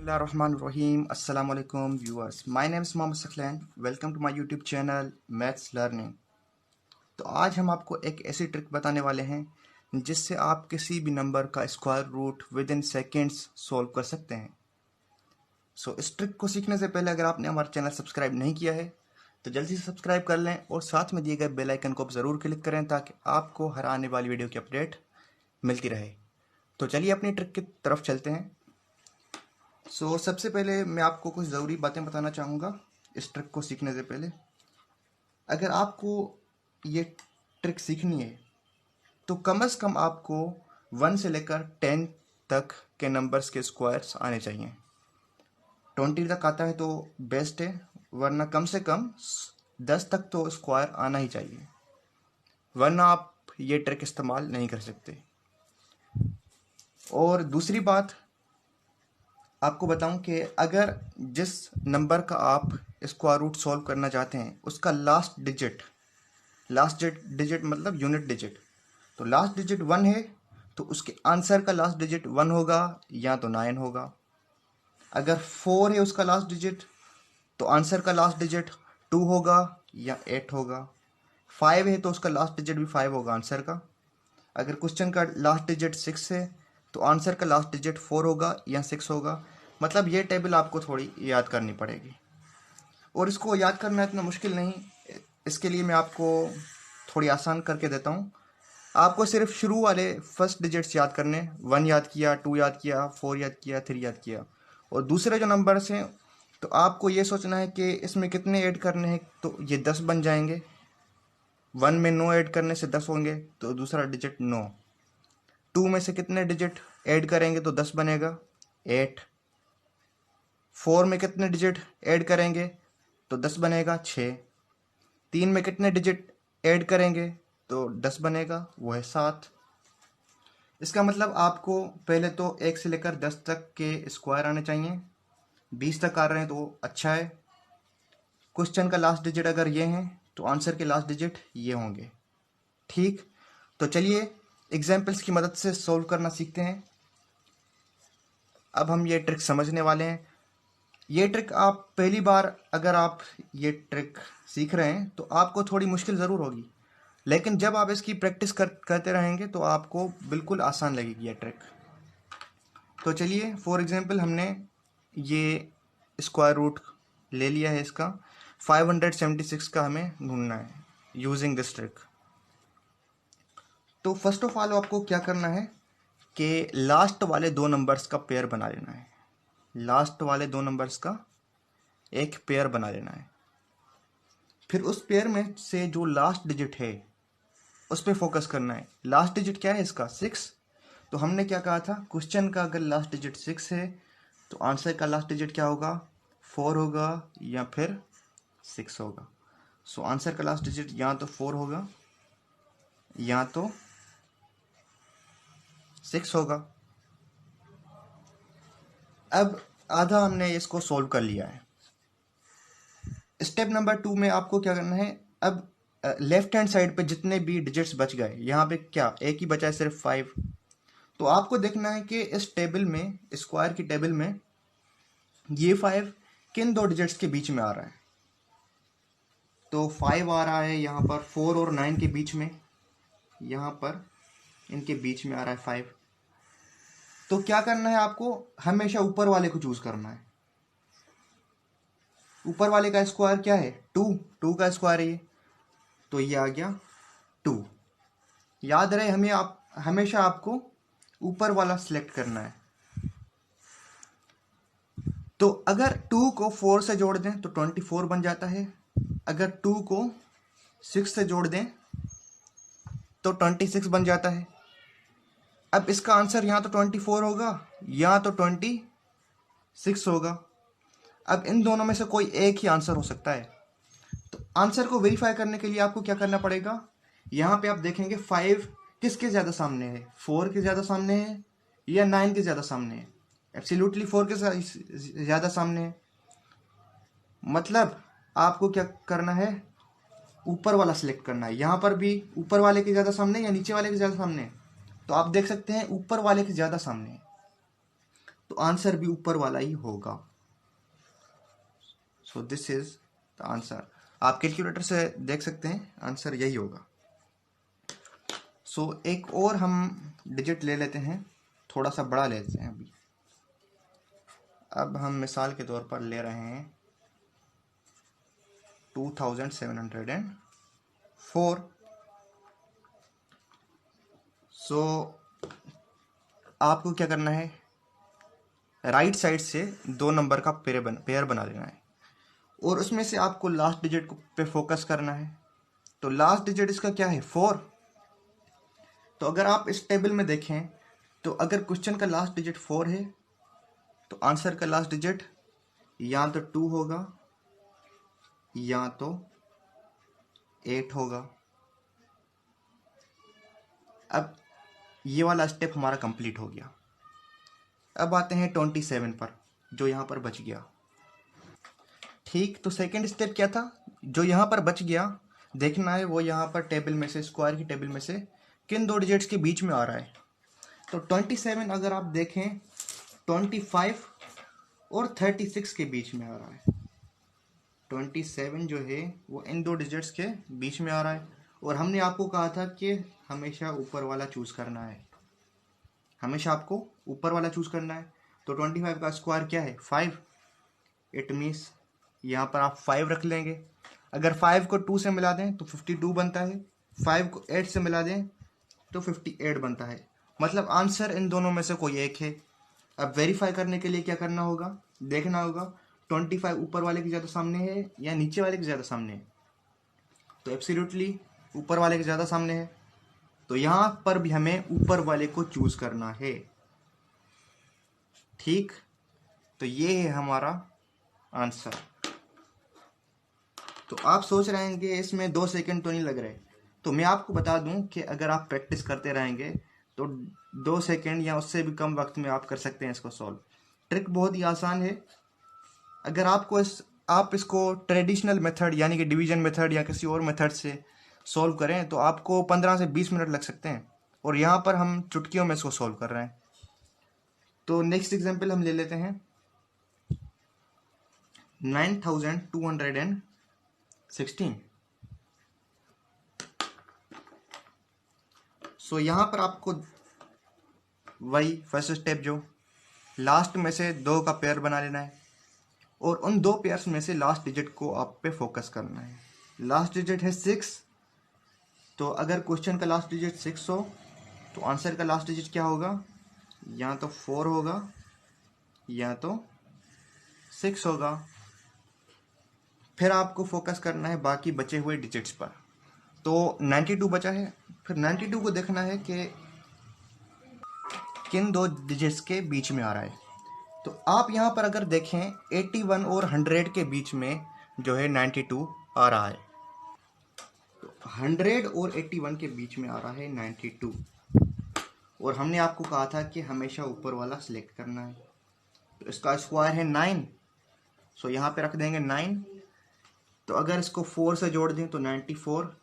Bismillahirrahmanirrahim. Assalamu alaikum viewers. My name is Mohammed Saklan. Welcome to my YouTube channel Maths Learning. तो आज हम आपको एक ऐसी ट्रिक बताने वाले हैं जिससे आप किसी भी नंबर का square root within seconds solve कर सकते हैं। इस ट्रिक को सीखने से पहले अगर आपने हमारा चैनल सब्सक्राइब नहीं किया है तो जल्दी से सब्सक्राइब कर लें और साथ में दिए गए बेल आइकन को ज़रूर क्लिक करें ताकि आपको हर आने वाली वीडियो की अपडेट मिलती रहे। तो चलिए अपनी ट्रिक की तरफ चलते हैं। सबसे पहले मैं आपको कुछ ज़रूरी बातें बताना चाहूँगा इस ट्रिक को सीखने से पहले। अगर आपको ये ट्रिक सीखनी है तो कम से कम आपको 1 से लेकर 10 तक के नंबर्स के स्क्वायर्स आने चाहिए। 20 तक आता है तो बेस्ट है, वरना कम से कम 10 तक तो स्क्वायर आना ही चाहिए, वरना आप ये ट्रिक इस्तेमाल नहीं कर सकते। और दूसरी बात आपको बताऊं कि अगर जिस नंबर का आप स्क्वायर रूट सॉल्व करना चाहते हैं उसका लास्ट डिजिट मतलब यूनिट डिजिट, तो लास्ट डिजिट 1 है तो उसके आंसर का लास्ट डिजिट 1 होगा या तो 9 होगा। अगर 4 है उसका लास्ट डिजिट तो आंसर का लास्ट डिजिट 2 होगा या 8 होगा। 5 है तो उसका लास्ट डिजिट भी 5 होगा आंसर का। अगर क्वेश्चन का लास्ट डिजिट 6 है तो आंसर का लास्ट डिजिट 4 होगा या 6 होगा। मतलब ये टेबल आपको थोड़ी याद करनी पड़ेगी और इसको याद करना इतना मुश्किल नहीं, इसके लिए मैं आपको थोड़ी आसान करके देता हूँ। आपको सिर्फ शुरू वाले फर्स्ट डिजिट्स याद करने, 1 याद किया, 2 याद किया, 4 याद किया, 3 याद किया। और दूसरे जो नंबर्स हैं तो आपको ये सोचना है कि इसमें कितने ऐड करने हैं, तो ये 10 बन जाएंगे। 1 में 9 ऐड करने से 10 होंगे तो दूसरा डिजिट 9। 2 में से कितने डिजिट ऐड करेंगे तो 10 बनेगा, 8। 4 में कितने डिजिट ऐड करेंगे तो 10 बनेगा, 6। 3 में कितने डिजिट ऐड करेंगे तो 10 बनेगा, वो है 7। इसका मतलब आपको पहले तो 1 से लेकर 10 तक के स्क्वायर आने चाहिए। 20 तक आ रहे हैं तो अच्छा है। क्वेश्चन का लास्ट डिजिट अगर ये हैं तो आंसर के लास्ट डिजिट ये होंगे। ठीक, तो चलिए एग्जाम्पल्स की मदद से सॉल्व करना सीखते हैं। अब हम ये ट्रिक समझने वाले हैं। ये ट्रिक आप पहली बार अगर आप ये ट्रिक सीख रहे हैं तो आपको थोड़ी मुश्किल ज़रूर होगी, लेकिन जब आप इसकी प्रैक्टिस करते रहेंगे तो आपको बिल्कुल आसान लगेगी ये ट्रिक। तो चलिए फॉर एग्जांपल हमने ये स्क्वायर रूट ले लिया है, इसका 576 का हमें ढूंढना है यूजिंग दिस ट्रिक। तो फर्स्ट ऑफ ऑल आपको क्या करना है कि लास्ट वाले 2 नंबर्स का पेयर बना लेना है। लास्ट वाले 2 नंबर्स का एक पेयर बना लेना है। फिर उस पेयर में से जो लास्ट डिजिट है उस पर फोकस करना है। लास्ट डिजिट क्या है इसका, 6। तो हमने क्या कहा था, क्वेश्चन का अगर लास्ट डिजिट 6 है तो आंसर का लास्ट डिजिट क्या होगा, 4 होगा या फिर 6 होगा। आंसर का लास्ट डिजिट या तो 4 होगा या तो 6 होगा। अब आधा हमने इसको सोल्व कर लिया है। स्टेप नंबर 2 में आपको क्या करना है, अब लेफ्ट हैंड साइड पे जितने भी डिजिट्स बच गए, यहाँ पे क्या एक ही बचा है, सिर्फ 5। तो आपको देखना है कि इस टेबल में, स्क्वायर की टेबल में, ये 5 किन 2 डिजिट्स के बीच में आ रहा है। तो 5 आ रहा है यहाँ पर 4 और 9 के बीच में, यहाँ पर इनके बीच में आ रहा है 5। तो क्या करना है आपको, हमेशा ऊपर वाले को चूज करना है। ऊपर वाले का स्क्वायर क्या है, 2 का स्क्वायर है ये, तो ये आ गया 2। याद रहे हमें हमेशा आपको ऊपर वाला सिलेक्ट करना है। तो अगर 2 को 4 से जोड़ दें तो 24 बन जाता है। अगर 2 को 6 से जोड़ दें तो 26 बन जाता है। अब इसका आंसर यहाँ तो 24 होगा या तो 26 होगा। अब इन दोनों में से कोई एक ही आंसर हो सकता है। तो आंसर को वेरीफाई करने के लिए आपको क्या करना पड़ेगा, यहाँ पे आप देखेंगे 5 किसके ज़्यादा सामने है, 4 के ज़्यादा सामने है या 9 के ज़्यादा सामने है। एब्सोल्युटली 4 के ज़्यादा सामने है। मतलब आपको क्या करना है, ऊपर वाला सिलेक्ट करना है। यहाँ पर भी ऊपर वाले के ज़्यादा सामने या नीचे वाले के ज़्यादा सामने, तो आप देख सकते हैं ऊपर वाले के ज़्यादा सामने है। तो आंसर भी ऊपर वाला ही होगा। सो दिस इज द आंसर। आप कैलकुलेटर से देख सकते हैं, आंसर यही होगा। सो एक और हम डिजिट ले लेते हैं, थोड़ा सा बड़ा ले लेते हैं अभी। अब हम मिसाल के तौर पर ले रहे हैं 2704। सो आपको क्या करना है, राइट साइड से 2 नंबर का पेयर बना लेना है और उसमें से आपको लास्ट डिजिट पे फोकस करना है। तो लास्ट डिजिट इसका क्या है, 4। तो अगर आप इस टेबल में देखें तो अगर क्वेश्चन का लास्ट डिजिट 4 है तो आंसर का लास्ट डिजिट या तो 2 होगा या तो 8 होगा। अब ये वाला स्टेप हमारा कंप्लीट हो गया। अब आते हैं 27 पर, जो यहाँ पर बच गया। ठीक, तो सेकंड स्टेप क्या था, जो यहाँ पर बच गया देखना है वो यहाँ पर टेबल में से, स्क्वायर की टेबल में से किन 2 डिजिट्स के बीच में आ रहा है। तो 27 अगर आप देखें 25 और 36 के बीच में आ रहा है। 27 जो है वो इन 2 डिजिट्स के बीच में आ रहा है और हमने आपको कहा था कि हमेशा ऊपर वाला चूज करना है, हमेशा आपको ऊपर वाला चूज करना है। तो 25 का स्क्वायर क्या है, 5। इट मीन्स यहाँ पर आप 5 रख लेंगे। अगर 5 को 2 से मिला दें तो 52 बनता है, 5 को 8 से मिला दें तो 58 बनता है। मतलब आंसर इन दोनों में से कोई एक है। अब वेरीफाई करने के लिए क्या करना होगा, देखना होगा 25 ऊपर वाले के ज़्यादा सामने है या नीचे वाले के ज़्यादा सामने है। तो एब्सोल्युटली ऊपर वाले के ज़्यादा सामने है, तो यहाँ पर भी हमें ऊपर वाले को चूज करना है। ठीक, तो ये है हमारा आंसर। तो आप सोच रहे हैं कि इसमें 2 सेकंड तो नहीं लग रहे, तो मैं आपको बता दूं कि अगर आप प्रैक्टिस करते रहेंगे तो 2 सेकंड या उससे भी कम वक्त में आप कर सकते हैं इसको सॉल्व। ट्रिक बहुत ही आसान है। अगर आप इसको ट्रेडिशनल मेथड यानी कि डिवीजन मेथड या किसी और मेथड से सॉल्व करें तो आपको 15 से 20 मिनट लग सकते हैं, और यहाँ पर हम चुटकियों में इसको सॉल्व कर रहे हैं। तो नेक्स्ट एग्जाम्पल हम ले लेते हैं 9216। सो यहाँ पर आपको वही फर्स्ट स्टेप, जो लास्ट में से 2 का पेयर बना लेना है और उन 2 पेयर्स में से लास्ट डिजिट को आप पे फोकस करना है। लास्ट डिजिट है 6, तो अगर क्वेश्चन का लास्ट डिजिट 6 हो तो आंसर का लास्ट डिजिट क्या होगा, या तो 4 होगा या तो 6 होगा। फिर आपको फोकस करना है बाकी बचे हुए डिजिट्स पर। तो 92 बचा है, फिर 92 को देखना है कि किन 2 डिजिट्स के बीच में आ रहा है। तो आप यहाँ पर अगर देखें 81 और 100 के बीच में जो है 92 आ रहा है। तो 100 और 81 के बीच में आ रहा है 92, और हमने आपको कहा था कि हमेशा ऊपर वाला सिलेक्ट करना है। तो इसका स्क्वायर है 9, सो यहाँ पे रख देंगे 9। तो अगर इसको 4 से जोड़ दें तो 94,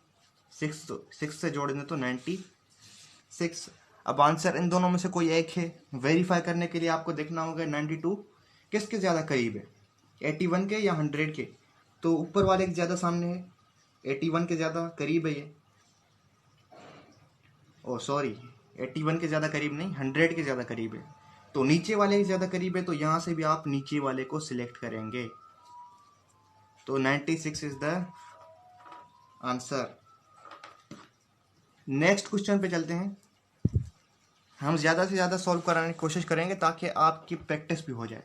6 से जोड़ दें तो 96। अब आंसर इन दोनों में से कोई एक है। वेरीफाई करने के लिए आपको देखना होगा 92 किसके ज़्यादा करीब है, 81 के या 100 के। तो ऊपर वाले के ज़्यादा सामने है, 81 के ज़्यादा करीब है ये। ओ सॉरी, 81 के ज़्यादा करीब नहीं, 100 के ज़्यादा करीब है। तो नीचे वाले के ज़्यादा करीब है, तो यहाँ से भी आप नीचे वाले को सिलेक्ट करेंगे। तो 96 is the answer. Next question पे चलते हैं। हम ज़्यादा से ज़्यादा सॉल्व कराने की कोशिश करेंगे ताकि आपकी प्रैक्टिस भी हो जाए,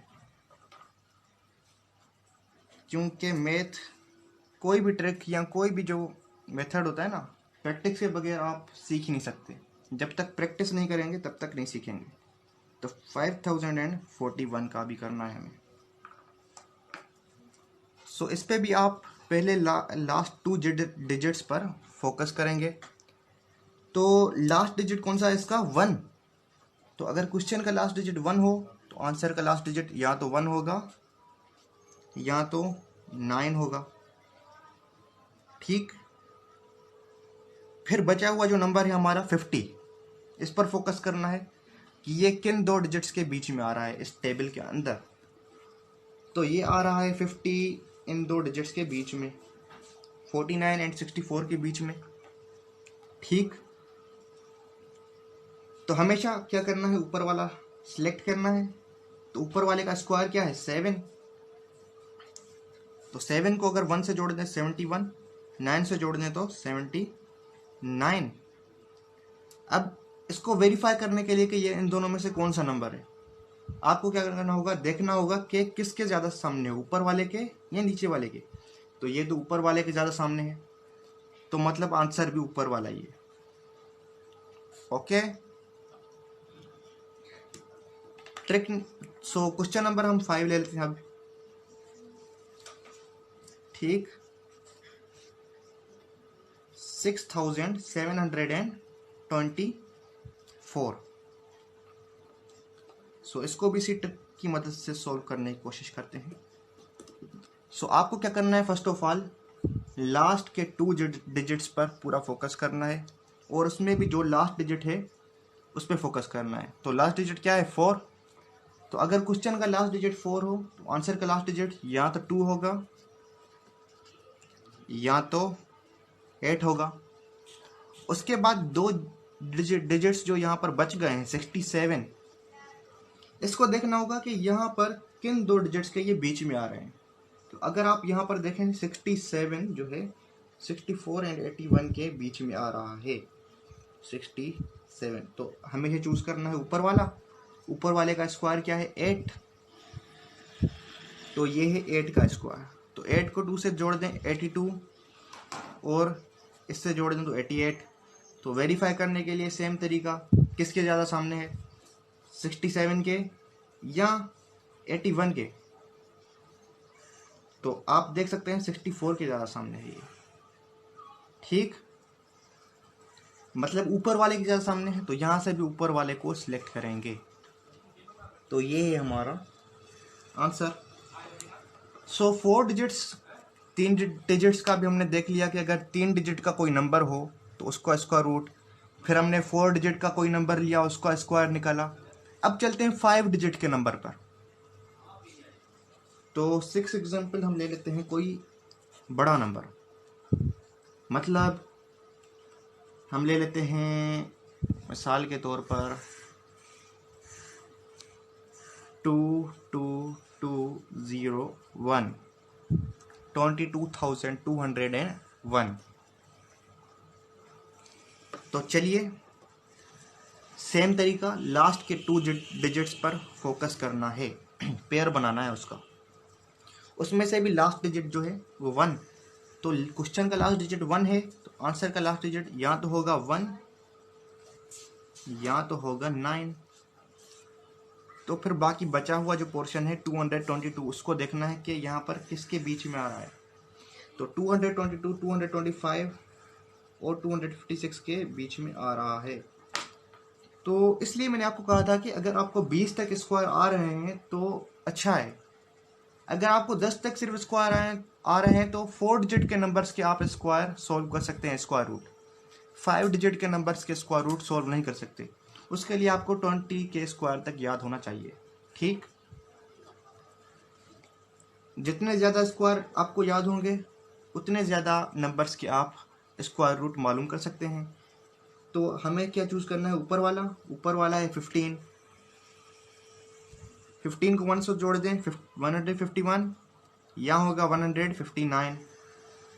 क्योंकि मैथ कोई भी ट्रिक या कोई भी जो मेथड होता है ना, प्रैक्टिस के बगैर आप सीख नहीं सकते। जब तक प्रैक्टिस नहीं करेंगे तब तक नहीं सीखेंगे। तो 5041 का भी करना है हमें। सो इस पे भी आप पहले लास्ट 2 डिजिट्स पर फोकस करेंगे। तो लास्ट डिजिट कौन सा है इसका, 1। तो अगर क्वेश्चन का लास्ट डिजिट 1 हो तो आंसर का लास्ट डिजिट या तो 1 होगा या तो 9 होगा। ठीक, फिर बचा हुआ जो नंबर है हमारा 50, इस पर फोकस करना है कि ये किन दो डिजिट्स के बीच में आ रहा है इस टेबल के अंदर। तो ये आ रहा है 50 इन दो डिजिट्स के बीच में, 49 एंड 64 के बीच में। ठीक, तो हमेशा क्या करना है, ऊपर वाला सिलेक्ट करना है। तो ऊपर वाले का स्क्वायर क्या है, 7। तो 7 को अगर 1 से जोड़ दें 71, 9 से जोड़ दें तो 79। अब इसको वेरीफाई करने के लिए कि ये इन दोनों में से कौन सा नंबर है, आपको क्या करना होगा, देखना होगा कि किसके ज़्यादा सामने है, ऊपर वाले के या नीचे वाले के। तो ये तो ऊपर वाले के ज़्यादा सामने है, तो मतलब आंसर भी ऊपर वाला ही है। Okay, trick. So question number हम 5 ले लेते हैं अब। ठीक, 6724। सो इसको भी इसी ट्रिक की मदद से सॉल्व करने की कोशिश करते हैं। सो आपको क्या करना है, फर्स्ट ऑफ ऑल लास्ट के 2 डिजिट्स पर पूरा फोकस करना है, और उसमें भी जो लास्ट डिजिट है उस पर फोकस करना है। तो लास्ट डिजिट क्या है, 4। तो अगर क्वेश्चन का लास्ट डिजिट 4 हो तो आंसर का लास्ट डिजिट या तो 2 होगा या तो 8 होगा। उसके बाद दो डिजिट्स जो यहाँ पर बच गए हैं 67, इसको देखना होगा कि यहाँ पर किन दो डिजिट्स के ये बीच में आ रहे हैं। तो अगर आप यहाँ पर देखें 67 जो है 64 एंड 81 के बीच में आ रहा है 67, तो हमें ये चूज करना है ऊपर वाला। ऊपर वाले का स्क्वायर क्या है, 8। तो ये है 8 का स्क्वायर। तो 8 को 2 से जोड़ दें 82, और इससे जोड़ दें तो 88। तो वेरीफाई करने के लिए सेम तरीका, किसके ज़्यादा सामने है, 67 के या 81 के। तो आप देख सकते हैं 64 के ज़्यादा सामने है ये। ठीक, मतलब ऊपर वाले के ज़्यादा सामने है, तो यहाँ से भी ऊपर वाले को सिलेक्ट करेंगे। तो ये है हमारा आंसर। सो 4 डिजिट्स, 3 डिजिट्स का भी हमने देख लिया कि अगर 3 डिजिट का कोई नंबर हो तो उसका स्क्वायर रूट, फिर हमने 4 डिजिट का कोई नंबर लिया उसका स्क्वायर निकाला। अब चलते हैं 5 डिजिट के नंबर पर। तो 6 एग्जाम्पल हम ले लेते हैं, कोई बड़ा नंबर, मतलब हम ले लेते हैं मिसाल के तौर पर 2201, 22,201। तो चलिए सेम तरीका, लास्ट के 2 डिजिट्स पर फोकस करना है, पेयर बनाना है उसका। उसमें से भी लास्ट डिजिट जो है वो 1। तो क्वेश्चन का लास्ट डिजिट 1 है, तो आंसर का लास्ट डिजिट या तो होगा 1 या तो होगा 9। तो फिर बाकी बचा हुआ जो पोर्शन है 222, उसको देखना है कि यहाँ पर किसके बीच में आ रहा है। तो 222, 225 और 256 के बीच में आ रहा है। तो इसलिए मैंने आपको कहा था कि अगर आपको 20 तक स्क्वायर आ रहे हैं तो अच्छा है। अगर आपको 10 तक सिर्फ स्क्वायर आ रहे हैं तो 4 डिजिट के नंबर्स के आप स्क्वायर सॉल्व कर सकते हैं, स्क्वायर रूट। 5 डिजिट के नंबर्स के स्क्वायर रूट सॉल्व नहीं कर सकते। उसके लिए आपको 20 के स्क्वायर तक याद होना चाहिए। ठीक, जितने ज़्यादा स्क्वायर आपको याद होंगे उतने ज़्यादा नंबर्स के आप स्क्वायर रूट मालूम कर सकते हैं। तो हमें क्या चूज़ करना है, ऊपर वाला। ऊपर वाला है 15। 15 को 1 से जोड़ दें 151, या होगा 159।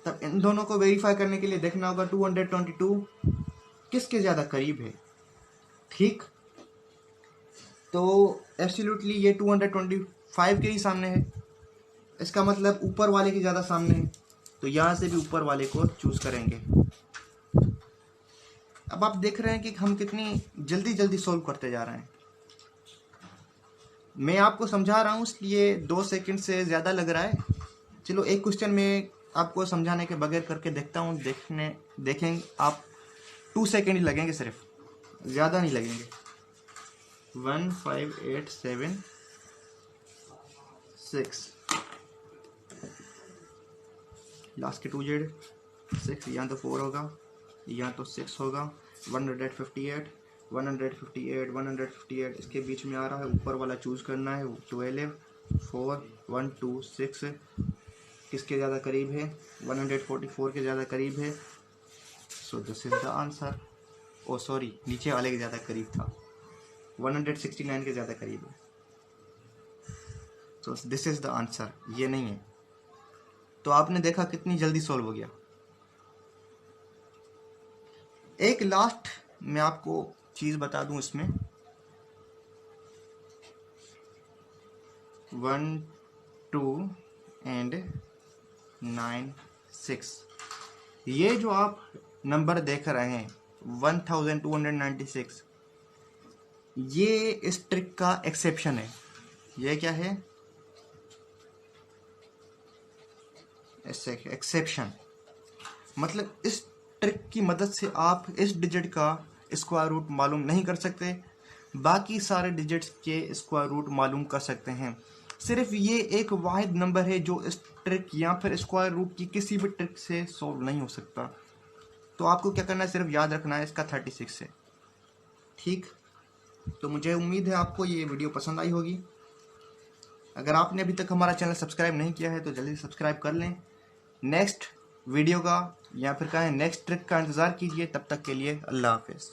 तब इन दोनों को वेरीफाई करने के लिए देखना होगा 222 किसके ज़्यादा करीब है। ठीक, तो एब्सोल्युटली ये 225 के ही सामने है, इसका मतलब ऊपर वाले के ज़्यादा सामने है। तो यहाँ से भी ऊपर वाले को चूज़ करेंगे। अब आप देख रहे हैं कि हम कितनी जल्दी जल्दी सॉल्व करते जा रहे हैं। मैं आपको समझा रहा हूँ इसलिए 2 सेकंड से ज़्यादा लग रहा है। चलो एक क्वेश्चन में आपको समझाने के बगैर करके देखता हूँ, देखेंगे आप 2 सेकंड ही लगेंगे, सिर्फ, ज़्यादा नहीं लगेंगे। 15876 लास्ट के 2 डिजिट 6, या तो 4 होगा या तो 6 होगा। 158 158, 158 इसके बीच में आ रहा है, ऊपर वाला चूज करना है। 12, 4, 1, 2, 6 किसके ज़्यादा करीब है? 144 के ज़्यादा करीब है। So this is the answer. Oh sorry, नीचे वाले के ज़्यादा करीब था, 169 के ज़्यादा करीब है। So this is the answer, ये नहीं है। तो आपने देखा कितनी जल्दी सॉल्व हो गया। एक लास्ट मैं आपको चीज बता दूं इसमें, 1, 2 एंड 9, 6, ये जो आप नंबर देख रहे हैं 1296, ये इस ट्रिक का एक्सेप्शन है। ये क्या है? एक्सेप्शन। मतलब इस ट्रिक की मदद से आप इस डिजिट का स्क्वायर रूट मालूम नहीं कर सकते, बाकी सारे डिजिट्स के स्क्वायर रूट मालूम कर सकते हैं। सिर्फ ये एक वाहिद नंबर है जो इस ट्रिक या फिर स्क्वायर रूट की किसी भी ट्रिक से सॉल्व नहीं हो सकता। तो आपको क्या करना है, सिर्फ याद रखना है इसका 36 है। ठीक, तो मुझे उम्मीद है आपको ये वीडियो पसंद आई होगी। अगर आपने अभी तक हमारा चैनल सब्सक्राइब नहीं किया है तो जल्दी से सब्सक्राइब कर लें। नेक्स्ट वीडियो का या फिर कहें नेक्स्ट ट्रिक का इंतज़ार कीजिए। तब तक के लिए अल्लाह हाफिज़।